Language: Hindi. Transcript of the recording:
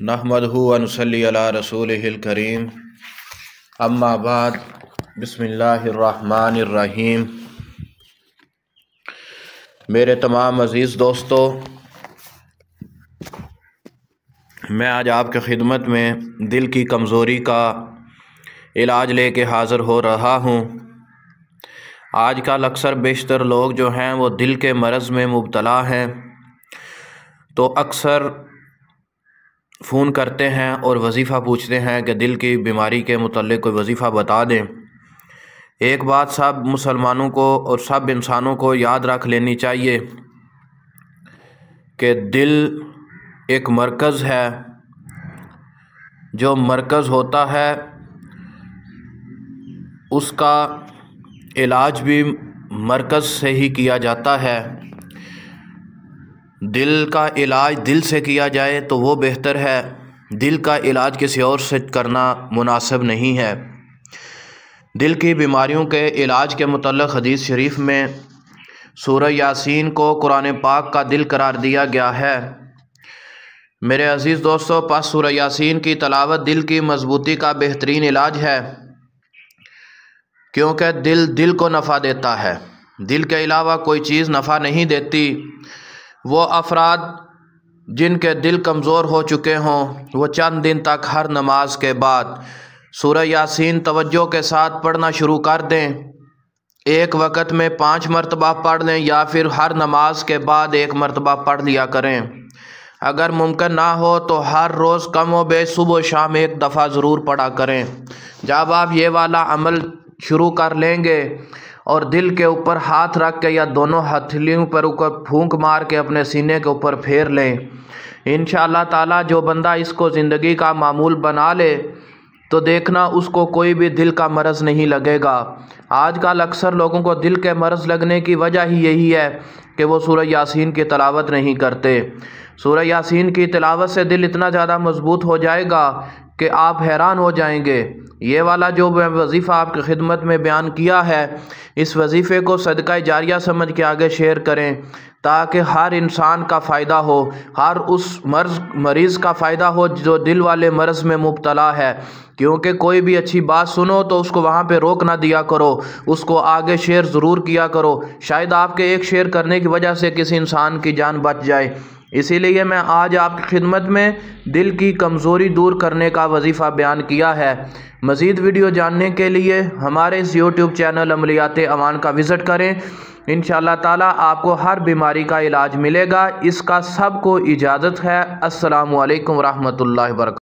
नहमदहु व नुसल्ली अला रसूलिहिल करीम अम्मा बाद बिस्मिल्लाहिर्रहमानिर्रहीम। मेरे तमाम अज़ीज़ दोस्तों, मैं आज आपके खिदमत में दिल की कमज़ोरी का इलाज लेके हाज़िर हो रहा हूँ। आजकल अक्सर बेशतर लोग जो हैं वो दिल के मरज़ में मुब्तला हैं, तो अक्सर फ़ोन करते हैं और वजीफ़ा पूछते हैं कि दिल की बीमारी के मुतल्लिक़ कोई वजीफ़ा बता दें। एक बात सब मुसलमानों को और सब इंसानों को याद रख लेनी चाहिए कि दिल एक मरकज़ है। जो मरकज़ होता है उसका इलाज भी मरकज़ से ही किया जाता है। दिल का इलाज दिल से किया जाए तो वो बेहतर है। दिल का इलाज किसी और से करना मुनासिब नहीं है। दिल की बीमारियों के इलाज के मुतल्लिक़ हदीस शरीफ में सूरह यासीन को कुरान पाक का दिल करार दिया गया है। मेरे अज़ीज़ दोस्तों, पास सूरह यासीन की तलावत दिल की मजबूती का बेहतरीन इलाज है, क्योंकि दिल को नफ़ा देता है। दिल के अलावा कोई चीज़ नफ़ा नहीं देती। वो अफराद जिनके दिल कमज़ोर हो चुके हों, वो चंद दिन तक हर नमाज के बाद सूरह यासीन तवज्जो के साथ पढ़ना शुरू कर दें। एक वक़्त में 5 मरतबा पढ़ लें या फिर हर नमाज के बाद 1 मरतबा पढ़ लिया करें। अगर मुमकिन ना हो तो हर रोज़ कम व बेश सुबह शाम 1 दफ़ा ज़रूर पढ़ा करें। जब आप ये वाला अमल शुरू कर लेंगे और दिल के ऊपर हाथ रख के या दोनों हथेलियों पर ऊपर फूंक मार के अपने सीने के ऊपर फेर लें, इंशाअल्लाह ताला जो बंदा इसको ज़िंदगी का मामूल बना ले तो देखना उसको कोई भी दिल का मरज़ नहीं लगेगा। आजकल अक्सर लोगों को दिल के मरज़ लगने की वजह ही यही है कि वो सूरह यासीन की तिलावत नहीं करते। सूरह यासीन की तिलावत से दिल इतना ज़्यादा मजबूत हो जाएगा कि आप हैरान हो जाएंगे। ये वाला जो वजीफ़ा आपकी खिदमत में बयान किया है, इस वजीफ़े को सदका जारिया समझ के आगे शेयर करें, ताकि हर इंसान का फ़ायदा हो, हर उस मरीज़ का फ़ायदा हो जो दिल वाले मरज़ में मुब्तला है। क्योंकि कोई भी अच्छी बात सुनो तो उसको वहाँ पे रोक ना दिया करो, उसको आगे शेयर ज़रूर किया करो। शायद आपके एक शेयर करने की वजह से किसी इंसान की जान बच जाए। इसीलिए मैं आज आपकी खिदमत में दिल की कमज़ोरी दूर करने का वजीफ़ा बयान किया है। मज़ीद वीडियो जानने के लिए हमारे इस यूट्यूब चैनल अमलियाते अमान का विज़िट करें। इंशाअल्लाह ताला आपको हर बीमारी का इलाज मिलेगा। इसका सबको इजाज़त है। अस्सलामु अलैकुम रहमतुल्लाहि व बरकातहू।